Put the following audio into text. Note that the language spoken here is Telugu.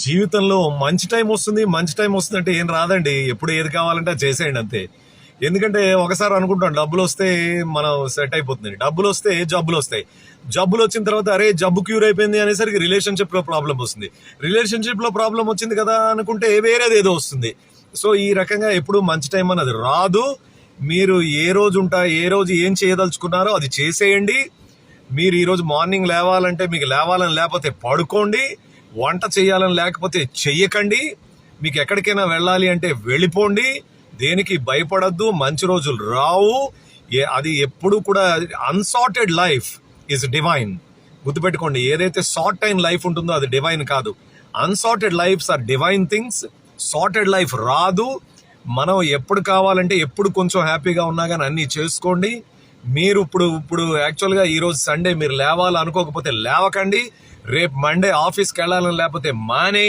జీవితంలో మంచి టైం వస్తుంది, మంచి టైం వస్తుంది అంటే ఏం రాదండి. ఎప్పుడు ఏది కావాలంటే అది చేసేయండి అంతే. ఎందుకంటే ఒకసారి అనుకుంటాం డబ్బులు వస్తే మనం సెట్ అయిపోతుంది, డబ్బులు వస్తే జబ్బులు వస్తాయి, జబ్బులు వచ్చిన తర్వాత అరే జబ్బు క్యూర్ అయిపోయింది అనేసరికి రిలేషన్షిప్ లో ప్రాబ్లం వస్తుంది, రిలేషన్షిప్ లో ప్రాబ్లం వచ్చింది కదా అనుకుంటే వేరేది ఏదో వస్తుంది. సో ఈ రకంగా ఎప్పుడు మంచి టైం అన్నది రాదు. మీరు ఏ రోజు ఏం చేయదలుచుకున్నారో అది చేసేయండి. మీరు ఈరోజు మార్నింగ్ లేవాలంటే మీకు లేవాలని లేకపోతే పడుకోండి, వంట చేయాలని లేకపోతే చెయ్యకండి, మీకు ఎక్కడికైనా వెళ్ళాలి అంటే వెళ్ళిపోండి, దేనికి భయపడద్దు. మంచి రోజులు రావు. అది ఎప్పుడు కూడా అన్సార్టెడ్ లైఫ్ ఈజ్ డివైన్. గుర్తుపెట్టుకోండి, ఏదైతే సార్ట్ అయిన లైఫ్ ఉంటుందో అది డివైన్ కాదు. Unsorted lives are divine things. Sorted life రాదు. మనం ఎప్పుడు కావాలంటే ఎప్పుడు కొంచెం హ్యాపీగా ఉన్నా కానీ అన్నీ చేసుకోండి. మీరు ఇప్పుడు యాక్చువల్గా ఈరోజు సండే మీరు లేవాలి అనుకోకపోతే లేవకండి. రేపు మండే ఆఫీస్కి వెళ్ళాలని లేకపోతే మానే